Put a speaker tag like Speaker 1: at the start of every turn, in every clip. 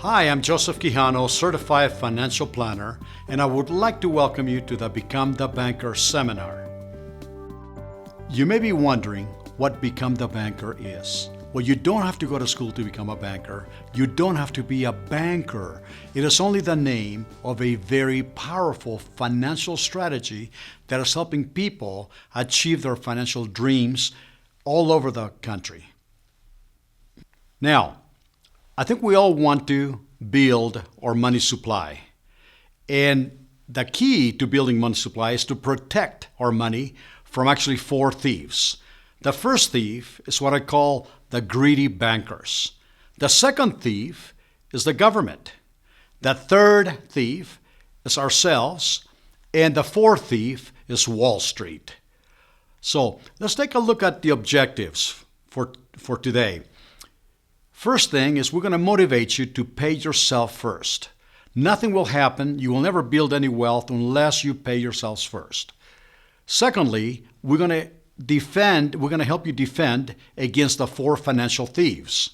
Speaker 1: Hi, I'm Joseph Quijano, Certified Financial Planner, and I would like to welcome you to the Become the Banker seminar. You may be wondering what Become the Banker is. Well, you don't have to go to school to become a banker. You don't have to be a banker. It is only the name of a very powerful financial strategy that is helping people achieve their financial dreams all over the country. Now, I think we all want to build our money supply. And the key to building money supply is to protect our money from actually four thieves. The first thief is what I call the greedy bankers. The second thief is the government. The third thief is ourselves. And the fourth thief is Wall Street. So let's take a look at the objectives for today. First thing is we're going to motivate you to pay yourself first. Nothing will happen. You will never build any wealth unless you pay yourselves first. Secondly, we're going to help you defend against the four financial thieves.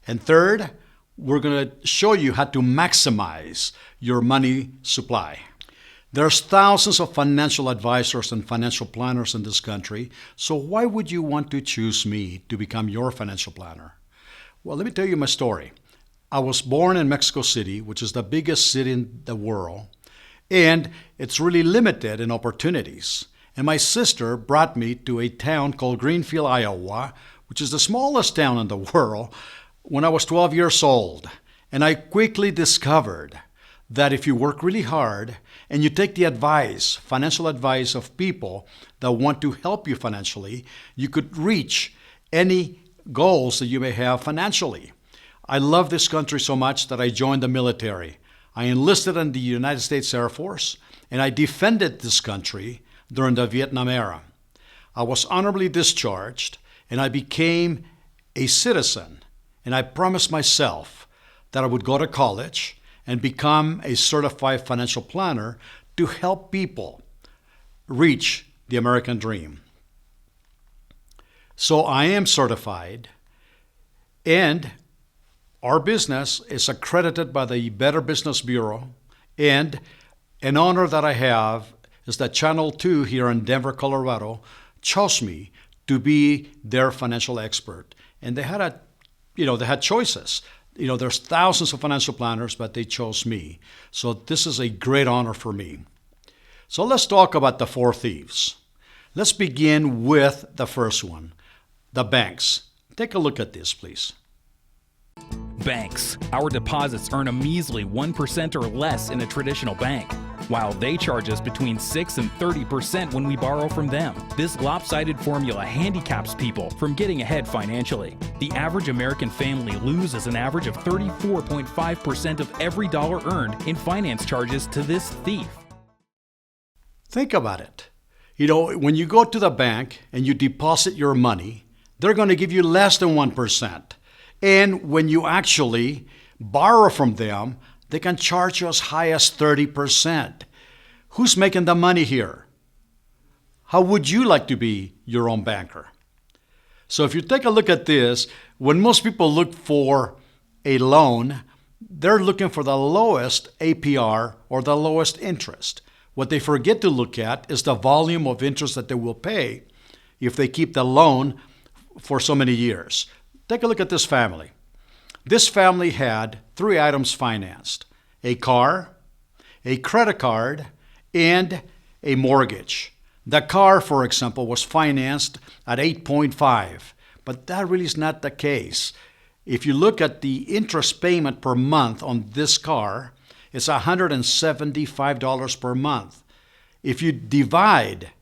Speaker 1: And third, we're going to show you how to maximize your money supply. There's thousands of financial advisors and financial planners in this country, so why would you want to choose me to become your financial planner? Well, let me tell you my story. I was born in Mexico City, which is the biggest city in the world, and it's really limited in opportunities. And my sister brought me to a town called Greenfield, Iowa, which is the smallest town in the world, when I was 12 years old. And I quickly discovered that if you work really hard and you take the advice, financial advice of people that want to help you financially, you could reach any goals that you may have financially. I love this country so much that I joined the military. I enlisted in the United States Air Force, and I defended this country during the Vietnam era. I was honorably discharged, and I became a citizen, and I promised myself that I would go to college and become a certified financial planner to help people reach the American dream. So I am certified, and our business is accredited by the Better Business Bureau, and an honor that I have is that Channel 2 here in Denver, Colorado chose me to be their financial expert. And they had choices. There's thousands of financial planners, but they chose me. So this is a great honor for me. So let's talk about the four thieves. Let's begin with the first one. The banks. Take a look at this, please.
Speaker 2: Banks. Our deposits earn a measly 1% or less in a traditional bank, while they charge us between 6 and 30% when we borrow from them. This lopsided formula handicaps people from getting ahead financially. The average American family loses an average of 34.5% of every dollar earned in finance charges to this thief.
Speaker 1: Think about it. When you go to the bank and you deposit your money, they're going to give you less than 1%. And when you actually borrow from them, they can charge you as high as 30%. Who's making the money here? How would you like to be your own banker? So if you take a look at this, when most people look for a loan, they're looking for the lowest APR or the lowest interest. What they forget to look at is the volume of interest that they will pay if they keep the loan for so many years. Take a look at this family. This family had 3 items financed: a car, a credit card, and a mortgage. The car, for example, was financed at 8.5, but that really is not the case. If you look at the interest payment per month on this car, it's $175 per month. If you divide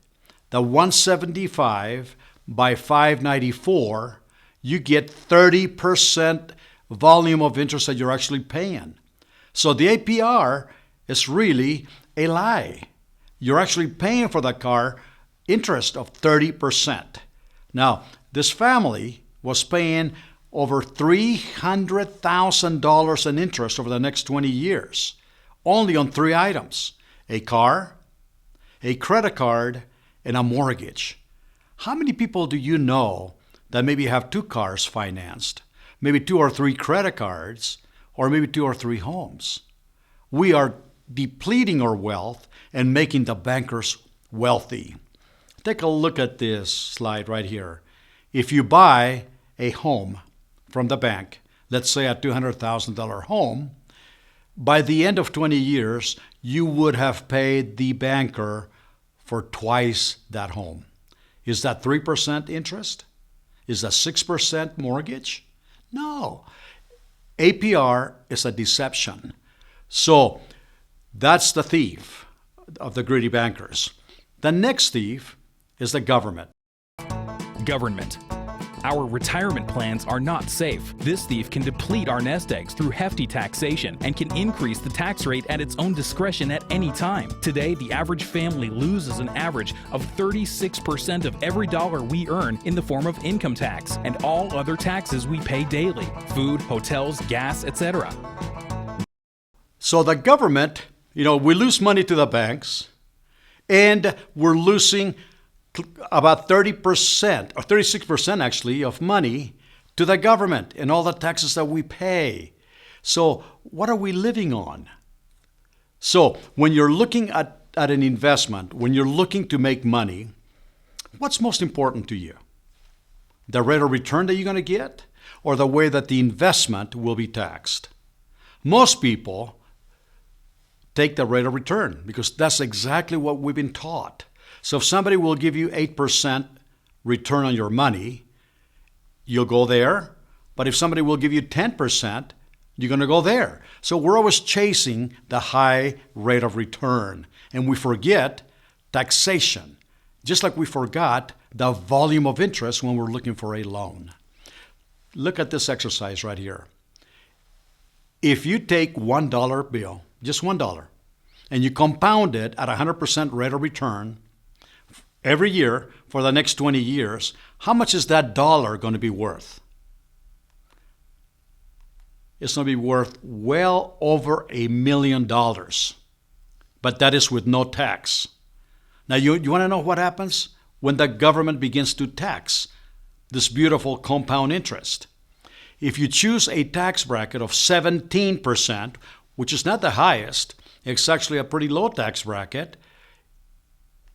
Speaker 1: the 175 by 594, you get 30% volume of interest that you're actually paying. So the APR is really a lie. You're actually paying for that car interest of 30%. Now, this family was paying over $300,000 in interest over the next 20 years, only on 3 items: a car, a credit card, and a mortgage. How many people do you know that maybe have 2 cars financed, maybe 2 or 3 credit cards, or maybe 2 or 3 homes. We are depleting our wealth and making the bankers wealthy. Take a look at this slide right here. If you buy a home from the bank, let's say a $200,000 home, by the end of 20 years, you would have paid the banker for twice that home. Is that 3% interest? Is that 6% mortgage? No. APR is a deception. So that's the thief of the greedy bankers. The next thief is the government.
Speaker 2: Government. Our retirement plans are not safe. This thief can deplete our nest eggs through hefty taxation and can increase the tax rate at its own discretion at any time. Today, the average family loses an average of 36% of every dollar we earn in the form of income tax and all other taxes we pay daily: food, hotels, gas, etc.
Speaker 1: So the government, we lose money to the banks, and we're losing about 30% or 36% actually of money to the government and all the taxes that we pay. So what are we living on? So when you're looking at an investment, when you're looking to make money, what's most important to you? The rate of return that you're going to get, or the way that the investment will be taxed? Most people take the rate of return because that's exactly what we've been taught. So if somebody will give you 8% return on your money, you'll go there. But if somebody will give you 10%, you're going to go there. So we're always chasing the high rate of return. And we forget taxation, just like we forgot the volume of interest when we're looking for a loan. Look at this exercise right here. If you take $1 bill, just $1, and you compound it at 100% rate of return every year for the next 20 years, how much is that dollar going to be worth? It's going to be worth well over $1 million. But that is with no tax. Now, you want to know what happens when the government begins to tax this beautiful compound interest? If you choose a tax bracket of 17%, which is not the highest, it's actually a pretty low tax bracket,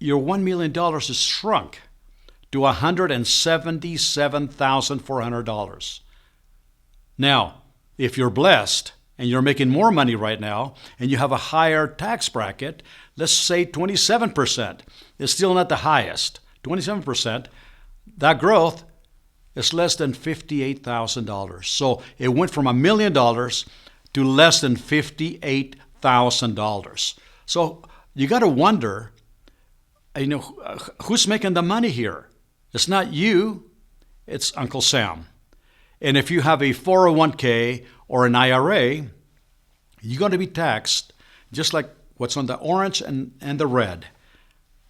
Speaker 1: your $1 million is shrunk to $177,400. Now, if you're blessed and you're making more money right now and you have a higher tax bracket, let's say 27%, it's still not the highest. 27%, that growth is less than $58,000. So it went from $1 million to less than $58,000. So you got to wonder, who's making the money here? It's not you, it's Uncle Sam. And if you have a 401k or an IRA, you're going to be taxed just like what's on the orange and the red.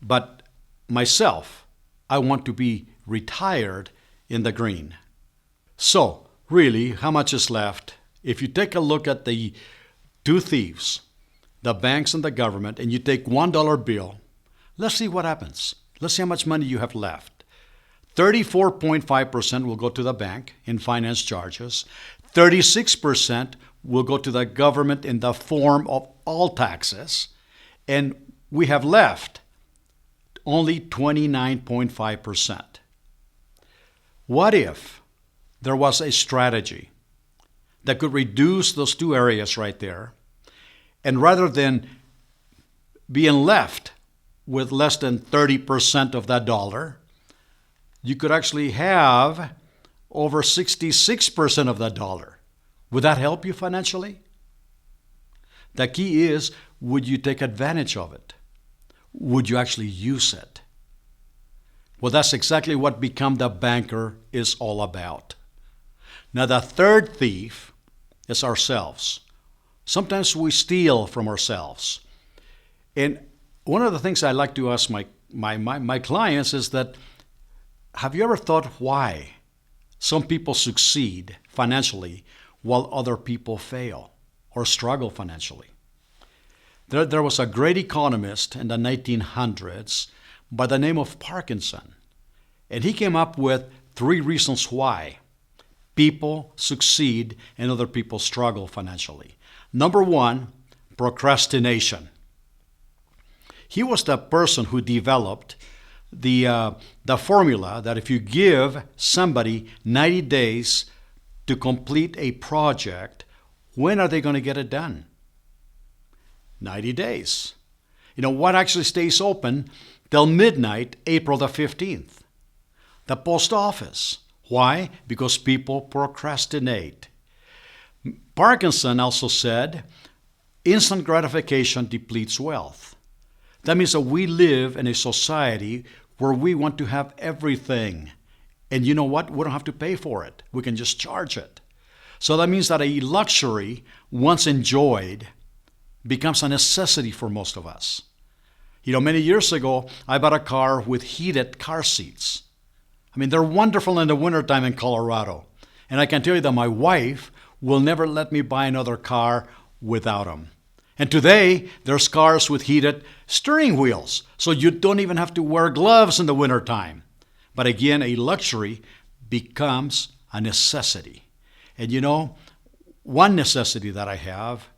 Speaker 1: But myself, I want to be retired in the green. So really, how much is left? If you take a look at the two thieves, the banks and the government, and you take $1 bill, let's see what happens. Let's see how much money you have left. 34.5% will go to the bank in finance charges. 36% will go to the government in the form of all taxes. And we have left only 29.5%. What if there was a strategy that could reduce those two areas right there, and rather than being left with less than 30% of that dollar, you could actually have over 66% of that dollar. Would that help you financially? The key is, would you take advantage of it? Would you actually use it? Well, that's exactly what Become the Banker is all about. Now, the third thief is ourselves. Sometimes we steal from ourselves. And one of the things I like to ask my clients is that, have you ever thought why some people succeed financially while other people fail or struggle financially? There was a great economist in the 1900s by the name of Parkinson, and he came up with 3 reasons why. people succeed and other people struggle financially. Number one, procrastination. He was the person who developed the formula that if you give somebody 90 days to complete a project, when are they going to get it done? 90 days. You know, what actually stays open till midnight, April the 15th? The post office. Why? Because people procrastinate. Parkinson also said, instant gratification depletes wealth. That means that we live in a society where we want to have everything. And you know what? We don't have to pay for it. We can just charge it. So that means that a luxury, once enjoyed, becomes a necessity for most of us. You know, many years ago, I bought a car with heated car seats. I mean, they're wonderful in the wintertime in Colorado. And I can tell you that my wife will never let me buy another car without them. And today, there's cars with heated steering wheels, so you don't even have to wear gloves in the wintertime. But again, a luxury becomes a necessity. And you know, one necessity that I have,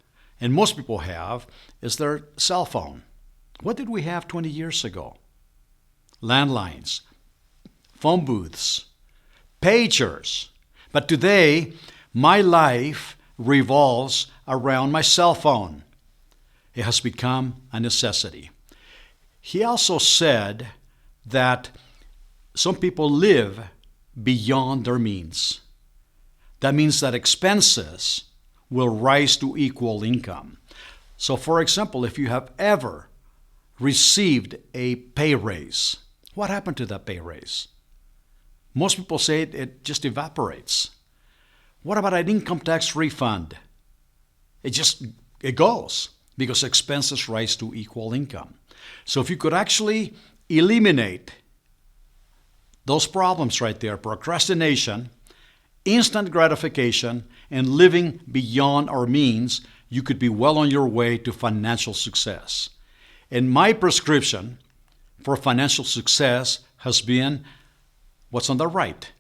Speaker 1: and most people have, is their cell phone. What did we have 20 years ago? Landlines, phone booths, pagers. But today, my life revolves around my cell phone. It has become a necessity. He also said that some people live beyond their means. That means that expenses will rise to equal income. So, for example, if you have ever received a pay raise, what happened to that pay raise? Most people say it just evaporates. What about an income tax refund? It goes because expenses rise to equal income. So if you could actually eliminate those problems right there, procrastination, instant gratification, and living beyond our means, you could be well on your way to financial success. And my prescription for financial success has been what's on the right.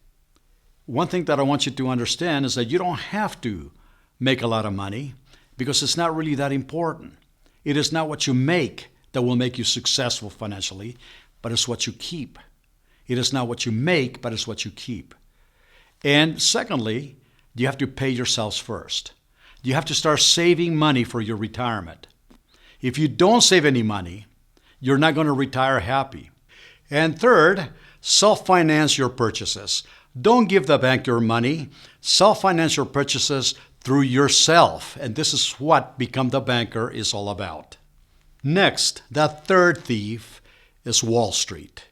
Speaker 1: One thing that I want you to understand is that you don't have to make a lot of money because it's not really that important. It is not what you make that will make you successful financially, but it's what you keep. It is not what you make, but it's what you keep. And secondly, you have to pay yourselves first. You have to start saving money for your retirement. If you don't save any money, you're not going to retire happy. And third, self-finance your purchases. Don't give the bank your money. Self-finance your purchases through yourself. And this is what Become the Banker is all about. Next, the third thief is Wall Street.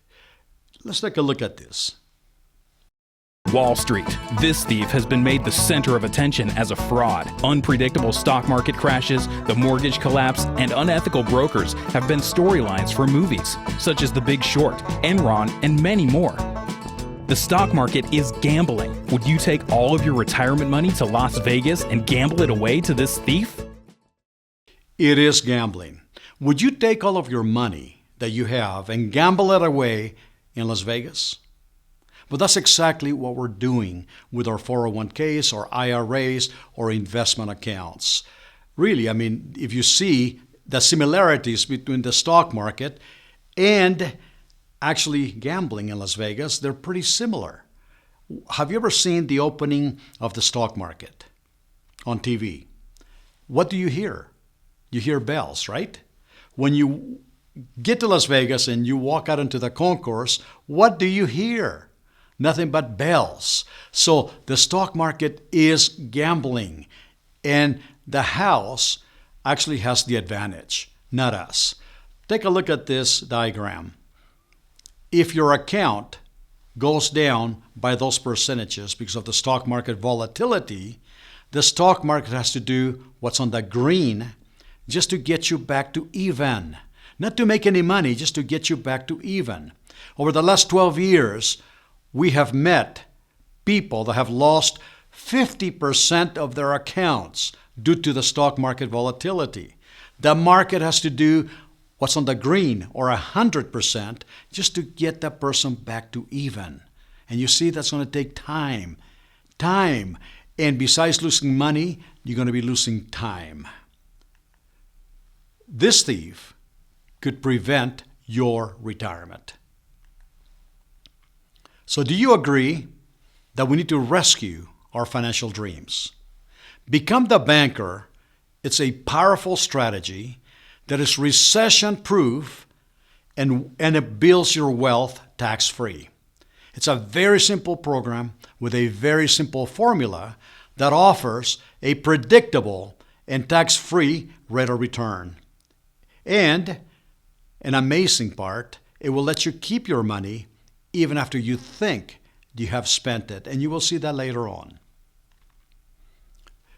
Speaker 1: Let's take a look at this.
Speaker 2: Wall Street. This thief has been made the center of attention as a fraud. Unpredictable stock market crashes, the mortgage collapse, and unethical brokers have been storylines for movies, such as The Big Short, Enron, and many more. The stock market is gambling. Would you take all of your retirement money to Las Vegas and gamble it away to this thief?
Speaker 1: It is gambling. Would you take all of your money that you have and gamble it away in Las Vegas? But that's exactly what we're doing with our 401ks or IRAs or investment accounts. Really, I mean, if you see the similarities between the stock market and actually gambling in Las Vegas, they're pretty similar. Have you ever seen the opening of the stock market on TV? What do you hear? You hear bells, right? When you get to Las Vegas and you walk out into the concourse, what do you hear? Nothing but bells. So the stock market is gambling, and the house actually has the advantage, not us. Take a look at this diagram. If your account goes down by those percentages because of the stock market volatility, the stock market has to do what's on the green just to get you back to even. Not to make any money, just to get you back to even. Over the last 12 years, we have met people that have lost 50% of their accounts due to the stock market volatility. The market has to do what's on the green, or 100%, just to get that person back to even. And you see, that's going to take time Time. And besides losing money, you're going to be losing time. This thief could prevent your retirement. So do you agree that we need to rescue our financial dreams? Become the banker. It's a powerful strategy that is recession-proof and it builds your wealth tax-free. It's a very simple program with a very simple formula that offers a predictable and tax-free rate of return. And an amazing part, it will let you keep your money even after you think you have spent it. And you will see that later on.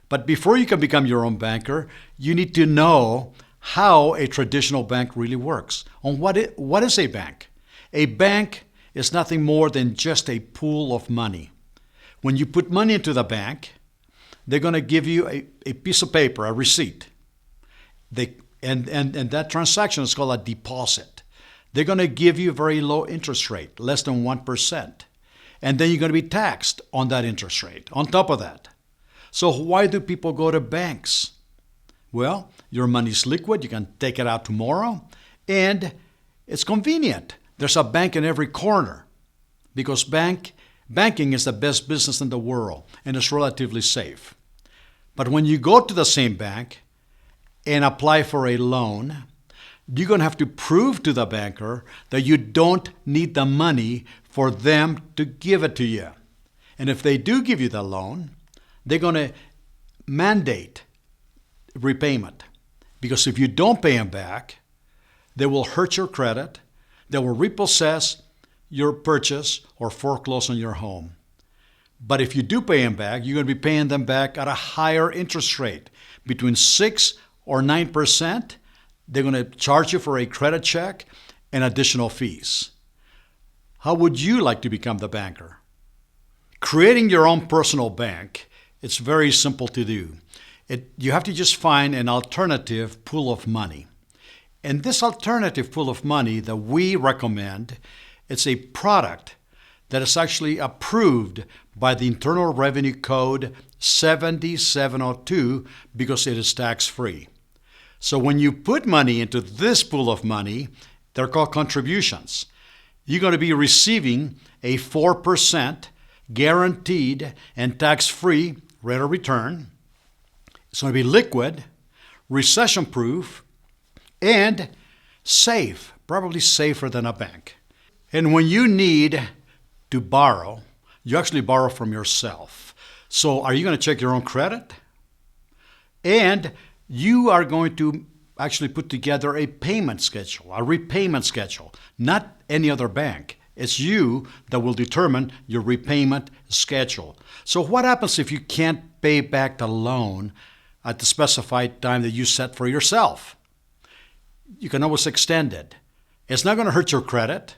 Speaker 1: But before you can become your own banker, you need to know how a traditional bank really works. What is a bank? A bank is nothing more than just a pool of money. When you put money into the bank, they're going to give you a piece of paper, a receipt. And that transaction is called a deposit. They're going to give you a very low interest rate, less than 1%. And then you're going to be taxed on that interest rate, on top of that. So why do people go to banks? Well, your money's liquid. You can take it out tomorrow. And it's convenient. There's a bank in every corner because banking is the best business in the world and it's relatively safe. But when you go to the same bank and apply for a loan, you're going to have to prove to the banker that you don't need the money for them to give it to you. And if they do give you the loan, they're going to mandate repayment. Because if you don't pay them back, they will hurt your credit, they will repossess your purchase or foreclose on your home. But if you do pay them back, you're going to be paying them back at a higher interest rate, between 6 or 9%. They're going to charge you for a credit check and additional fees. How would you like to become the banker? Creating your own personal bank, it's very simple to do. You have to just find an alternative pool of money. And this alternative pool of money that we recommend, it's a product that is actually approved by the Internal Revenue Code 7702 because it is tax-free. So when you put money into this pool of money, they're called contributions. You're going to be receiving a 4% guaranteed and tax-free rate of return. It's going to be liquid, recession-proof, and safe, probably safer than a bank. And when you need to borrow, you actually borrow from yourself. So are you going to check your own credit? And you are going to actually put together a payment schedule, a repayment schedule, not any other bank. It's you that will determine your repayment schedule. So what happens if you can't pay back the loan at the specified time that you set for yourself? You can always extend it. It's not going to hurt your credit.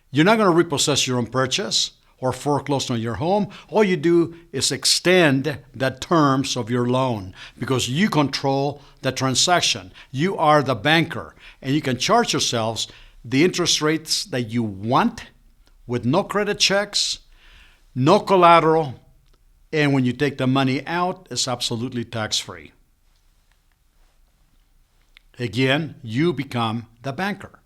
Speaker 1: You're not going to repossess your own purchase or foreclose on your home. All you do is extend the terms of your loan because you control the transaction. You are the banker, and you can charge yourselves the interest rates that you want with no credit checks, no collateral, and when you take the money out, it's absolutely tax-free. Again, you become the banker.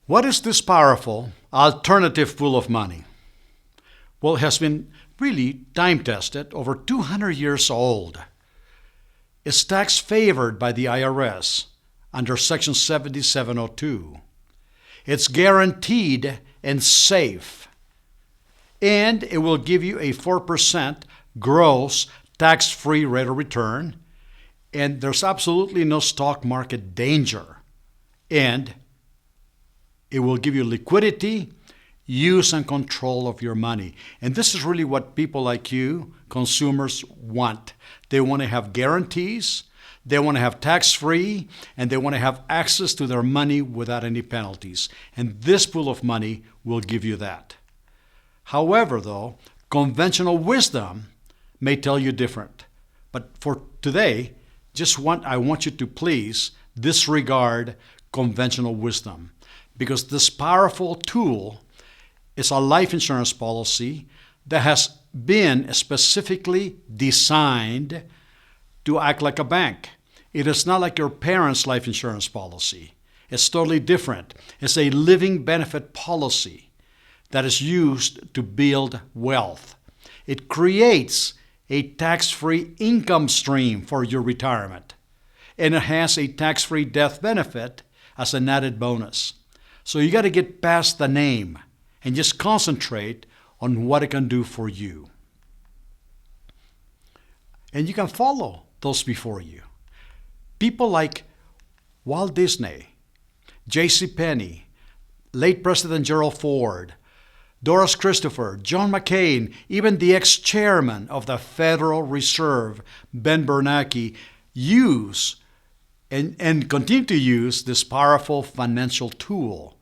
Speaker 1: What is this powerful alternative pool of money? Well, it has been really time-tested, over 200 years old. It's tax-favored by the IRS under Section 7702. It's guaranteed and safe. And it will give you a 4% gross tax-free rate of return. And there's absolutely no stock market danger. And it will give you liquidity, use, and control of your money. And this is really what people like you, consumers, want. They want to have guarantees, they want to have tax-free, and they want to have access to their money without any penalties. And this pool of money will give you that. However, though, conventional wisdom may tell you different. But for today, I want you to please disregard conventional wisdom, because this powerful tool is a life insurance policy that has been specifically designed to act like a bank. It is not like your parents' life insurance policy. It's totally different. It's a living benefit policy that is used to build wealth. It creates a tax-free income stream for your retirement. And it has a tax-free death benefit as an added bonus. So you got to get past the name and just concentrate on what it can do for you. And you can follow those before you. People like Walt Disney, J.C. Penney, late President Gerald Ford, Doris Christopher, John McCain, even the ex-chairman of the Federal Reserve, Ben Bernanke, use and continue to use this powerful financial tool.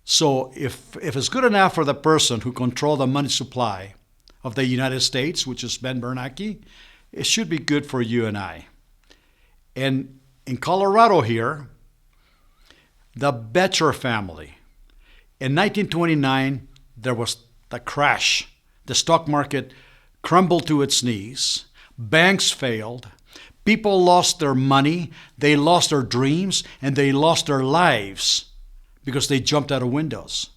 Speaker 1: So if it's good enough for the person who controls the money supply of the United States, which is Ben Bernanke, it should be good for you and I. And in Colorado here, the Becher family. In 1929, there was the crash. The stock market crumbled to its knees. Banks failed. People lost their money. They lost their dreams. And they lost their lives because they jumped out of windows.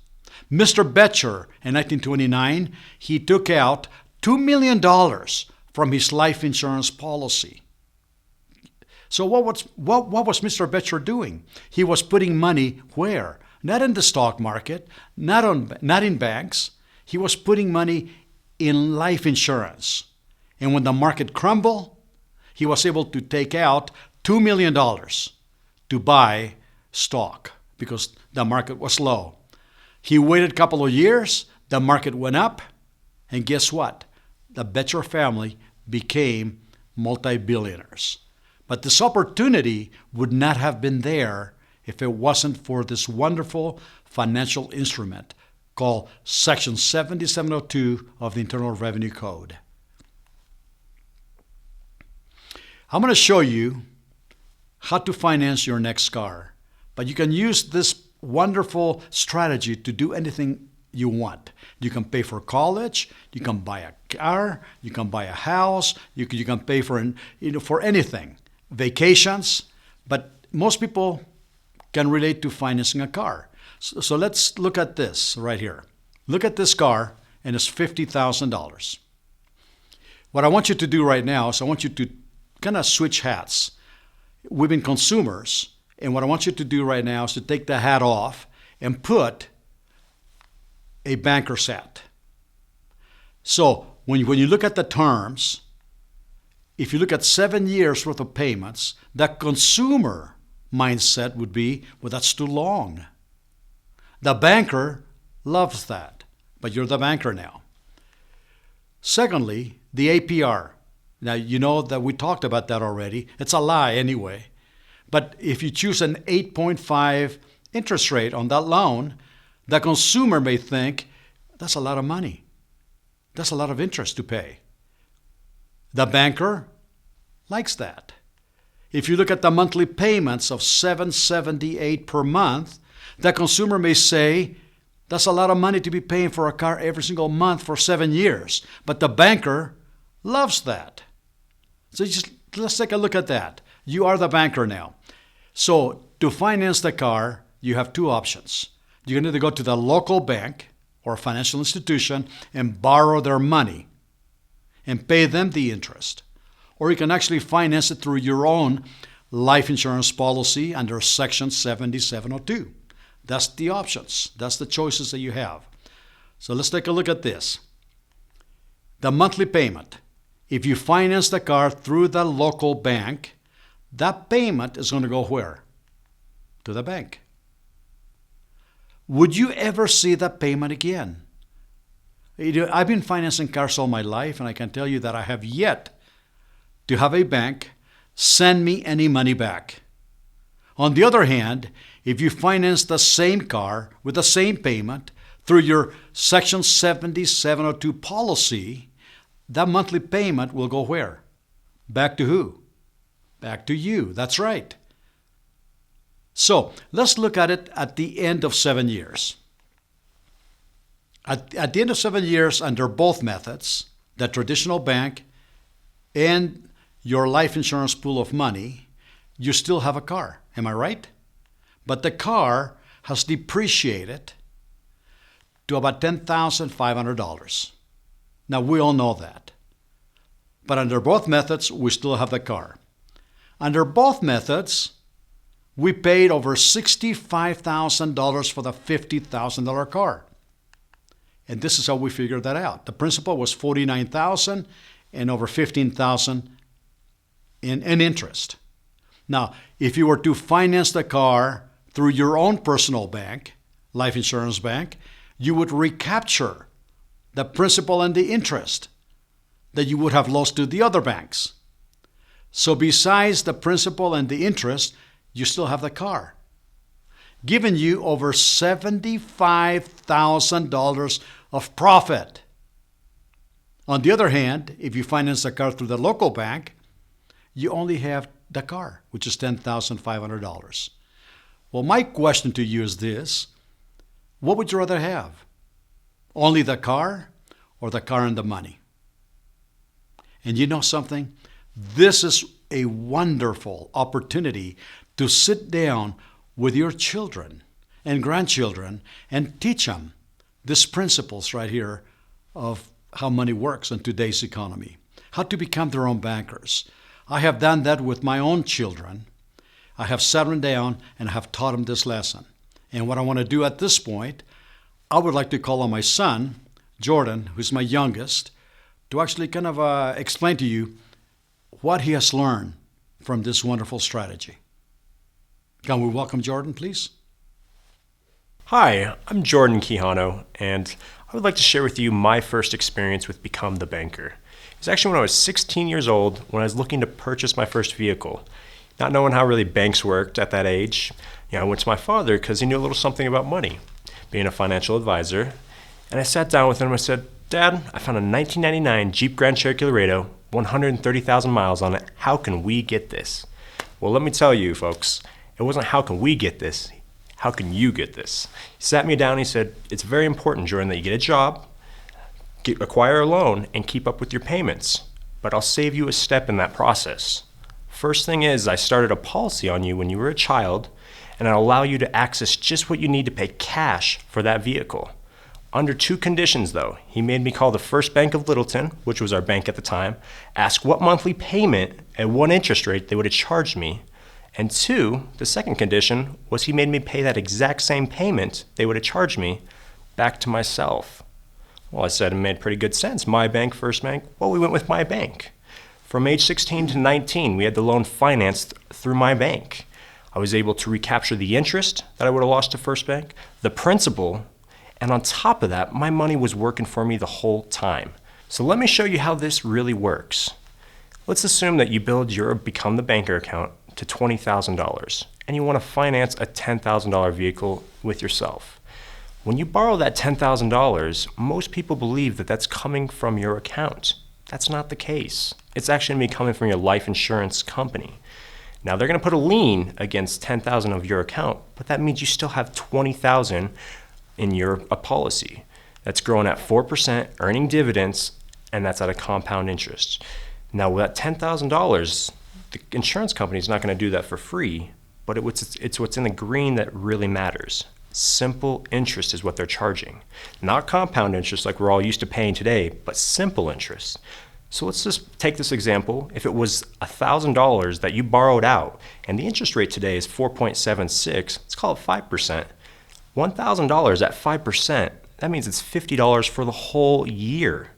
Speaker 1: Mr. Becher, in 1929, he took out $2 million from his life insurance policy. So what was Mr. Becher doing? He was putting money where? Not in the stock market, not in banks. He was putting money in life insurance. And when the market crumbled, he was able to take out $2 million to buy stock because the market was low. He waited a couple of years, the market went up, and guess what? The Becher family became multi-billionaires. But this opportunity would not have been there if it wasn't for this wonderful financial instrument called Section 7702 of the Internal Revenue Code. I'm going to show you how to finance your next car. But you can use this wonderful strategy to do anything you want. You can pay for college, you can buy a car, you can buy a house, you can pay for anything. Vacations, but most people can relate to financing a car. So let's look at this right here. Look at this car, and it's $50,000. What I want you to do right now is I want you to kind of switch hats. We've been consumers, and what I want you to do right now is to take the hat off and put a banker's hat. So when you look at the terms, if you look at 7 years worth of payments, the consumer mindset would be, well, that's too long. The banker loves that, but you're the banker now. Secondly, the APR. Now, you know that we talked about that already. It's a lie anyway. But if you choose an 8.5 interest rate on that loan, the consumer may think, that's a lot of money. That's a lot of interest to pay. The banker likes that. If you look at the monthly payments of $778 per month, the consumer may say, that's a lot of money to be paying for a car every single month for 7 years. But the banker loves that. So let's take a look at that. You are the banker now. So to finance the car, you have two options. You can either go to the local bank or financial institution and borrow their money and pay them the interest. Or you can actually finance it through your own life insurance policy under Section 7702. That's the options. That's the choices that you have. So let's take a look at this. The monthly payment. If you finance the car through the local bank, that payment is going to go where? To the bank. Would you ever see that payment again? I've been financing cars all my life, and I can tell you that I have yet to have a bank send me any money back. On the other hand, if you finance the same car with the same payment through your Section 7702 policy, that monthly payment will go where? Back to who? Back to you. That's right. So let's look at it at the end of 7 years. At the end of 7 years, under both methods, the traditional bank and your life insurance pool of money, you still have a car. Am I right? But the car has depreciated to about $10,500. Now, we all know that. But under both methods, we still have the car. Under both methods, we paid over $65,000 for the $50,000 car. And this is how we figured that out. The principal was $49,000 and over $15,000 in interest. Now, if you were to finance the car through your own personal bank, life insurance bank, you would recapture the principal and the interest that you would have lost to the other banks. So besides the principal and the interest, you still have the car, giving you over $75,000 of profit. On the other hand, if you finance the car through the local bank, you only have the car, which is $10,500. Well, my question to you is this: what would you rather have? Only the car or the car and the money? And you know something? This is a wonderful opportunity to sit down with your children and grandchildren and teach them these principles right here of how money works in today's economy, how to become their own bankers. I have done that with my own children. I have sat them down and I have taught them this lesson. And what I want to do at this point, I would like to call on my son, Jordan, who's my youngest, to actually kind of explain to you what he has learned from this wonderful strategy. Can we welcome Jordan, please?
Speaker 3: Hi, I'm Jordan Quijano, and I would like to share with you my first experience with Become the Banker. It was actually when I was 16 years old, when I was looking to purchase my first vehicle. Not knowing how really banks worked at that age, I went to my father because he knew a little something about money, being a financial advisor. And I sat down with him and I said, "Dad, I found a 1999 Jeep Grand Cherokee Laredo, 130,000 miles on it. How can we get this?" Well, let me tell you, folks, it wasn't how can we get this, how can you get this? He sat me down and he said, "It's very important, Jordan, that you get a job, acquire a loan, and keep up with your payments. But I'll save you a step in that process. First thing is, I started a policy on you when you were a child, and I'll allow you to access just what you need to pay cash for that vehicle. Under two conditions, though. He made me call the First Bank of Littleton, which was our bank at the time, ask what monthly payment and what interest rate they would have charged me. And two, the second condition was he made me pay that exact same payment they would have charged me back to myself." Well, I said it made pretty good sense. My bank, First Bank. Well, we went with my bank. From age 16 to 19, we had the loan financed through my bank. I was able to recapture the interest that I would have lost to First Bank, the principal, and on top of that, my money was working for me the whole time. So let me show you how this really works. Let's assume that you build your Become the Banker account to $20,000 and you want to finance a $10,000 vehicle with yourself. When you borrow that $10,000, most people believe that that's coming from your account. That's not the case. It's actually going to be coming from your life insurance company. Now they're going to put a lien against $10,000 of your account, but that means you still have $20,000 in your policy. That's growing at 4%, earning dividends, and that's at a compound interest. Now with that $10,000, the insurance company is not going to do that for free, but it's what's in the green that really matters. Simple interest is what they're charging. Not compound interest like we're all used to paying today, but simple interest. So let's just take this example. If it was $1,000 that you borrowed out and the interest rate today is 4.76, let's call it 5%. $1,000 at 5%, that means it's $50 for the whole year.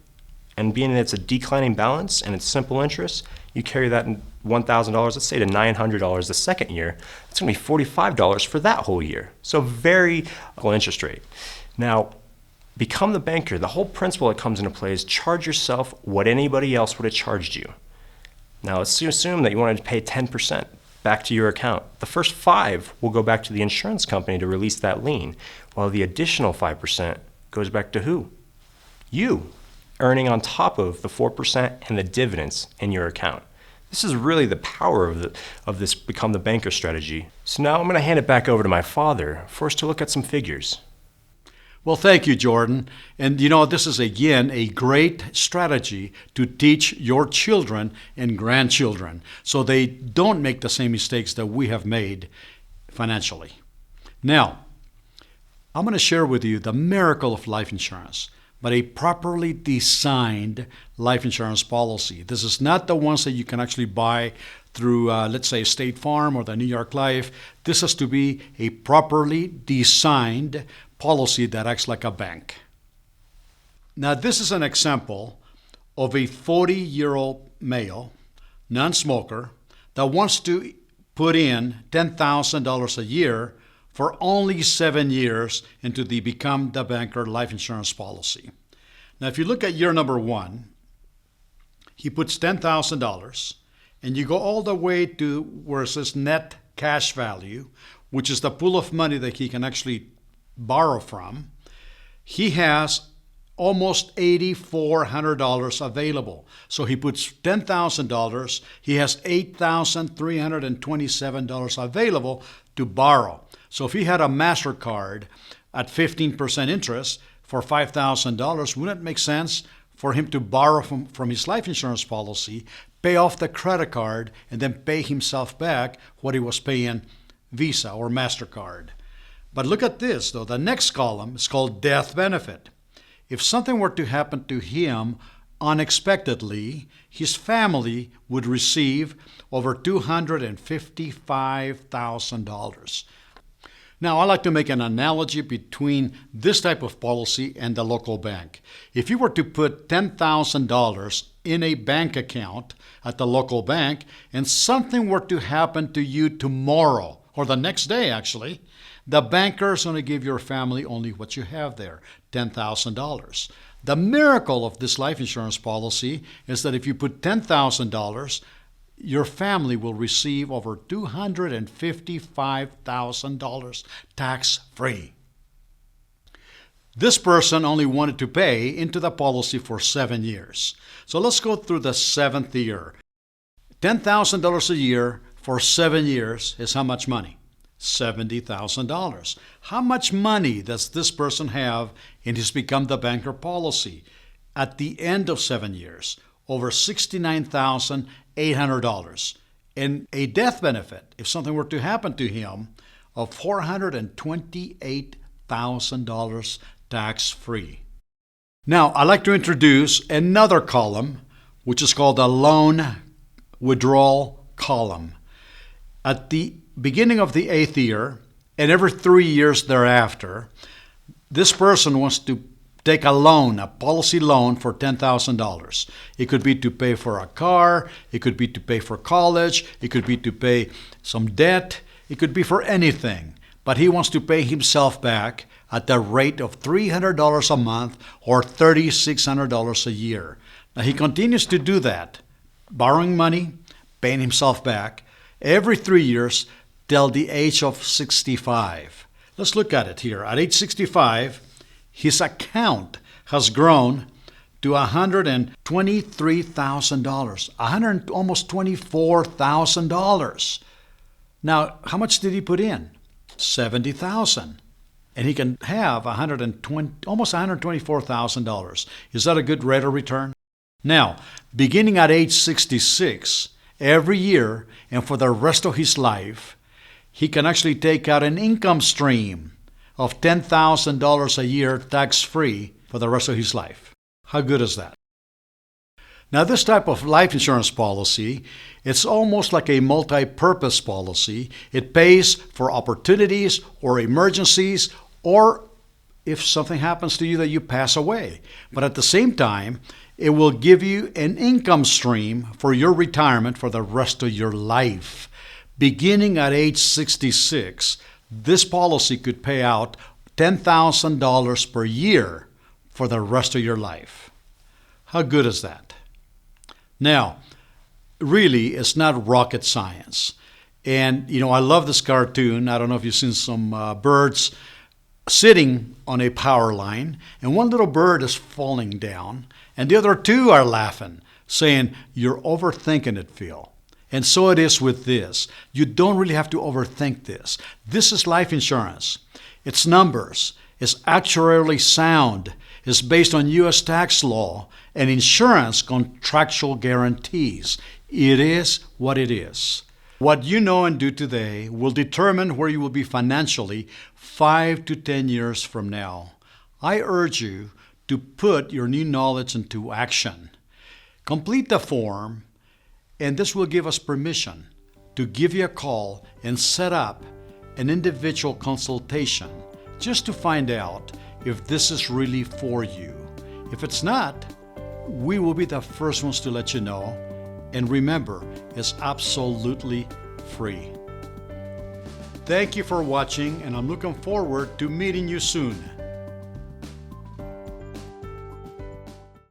Speaker 3: And being that it's a declining balance and it's simple interest, you carry that $1,000, let's say to $900 the second year, it's going to be $45 for that whole year. So very low interest rate. Now, Become the Banker, the whole principle that comes into play is charge yourself what anybody else would have charged you. Now, let's assume that you wanted to pay 10% back to your account. The first 5 will go back to the insurance company to release that lien, while the additional 5% goes back to who? You, earning on top of the 4% and the dividends in your account. This is really the power of this Become the Banker strategy. So now I'm going to hand it back over to my father for us to look at some figures.
Speaker 1: Well, thank you, Jordan. And this is again a great strategy to teach your children and grandchildren so they don't make the same mistakes that we have made financially. Now, I'm going to share with you the miracle of life insurance, but a properly designed life insurance policy. This is not the ones that you can actually buy through, let's say, State Farm or the New York Life. This has to be a properly designed policy that acts like a bank. Now, this is an example of a 40-year-old male, non-smoker, that wants to put in $10,000 a year for only 7 years into the Become the Banker life insurance policy. Now, if you look at year number 1, he puts $10,000, and you go all the way to where it says net cash value, which is the pool of money that he can actually borrow from. He has almost $8,400 available. So he puts $10,000, he has $8,327 available to borrow. So if he had a MasterCard at 15% interest for $5,000, wouldn't it make sense for him to borrow from his life insurance policy, pay off the credit card, and then pay himself back what he was paying Visa or MasterCard? But look at this, though. The next column is called death benefit. If something were to happen to him unexpectedly, his family would receive over $255,000. Now, I like to make an analogy between this type of policy and the local bank. If you were to put $10,000 in a bank account at the local bank and something were to happen to you tomorrow, or the next day actually, the banker is going to give your family only what you have there, $10,000. The miracle of this life insurance policy is that if you put $10,000, your family will receive over $255,000 tax-free. This person only wanted to pay into the policy for 7 years. So let's go through the 7th year. $10,000 a year for 7 years is how much money? $70,000. How much money does this person have in his Become the Banker policy at the end of 7 years? Over $69,800. And a death benefit, if something were to happen to him, of $428,000 tax-free. Now, I'd like to introduce another column, which is called the loan withdrawal column. At the beginning of the 8th year, and every 3 years thereafter, this person wants to take a loan, a policy loan for $10,000. It could be to pay for a car, it could be to pay for college, it could be to pay some debt, it could be for anything. But he wants to pay himself back at the rate of $300 a month or $3,600 a year. Now he continues to do that, borrowing money, paying himself back every 3 years till the age of 65. Let's look at it here. At age 65, his account has grown to $123,000, almost $24,000. Now, how much did he put in? $70,000. And he can have almost $124,000. Is that a good rate of return? Now, beginning at age 66, every year and for the rest of his life, he can actually take out an income stream of $10,000 a year tax-free for the rest of his life. How good is that? Now, this type of life insurance policy, it's almost like a multi-purpose policy. It pays for opportunities or emergencies, or if something happens to you that you pass away. But at the same time, it will give you an income stream for your retirement for the rest of your life. Beginning at age 66, this policy could pay out $10,000 per year for the rest of your life. How good is that? Now, really, it's not rocket science. And, I love this cartoon. I don't know if you've seen some birds sitting on a power line, and one little bird is falling down, and the other two are laughing, saying, "You're overthinking it, Phil." And so it is with this. You don't really have to overthink this. This is life insurance. It's numbers. is actuarially sound, is based on U.S. tax law and insurance contractual guarantees. It is what it is. What you know and do today will determine where you will be financially 5 to 10 years from now. I urge you to put your new knowledge into action. Complete the form, and this will give us permission to give you a call and set up an individual consultation just to find out if this is really for you. If it's not, we will be the first ones to let you know. And remember, it's absolutely free. Thank you for watching, and I'm looking forward to meeting you soon.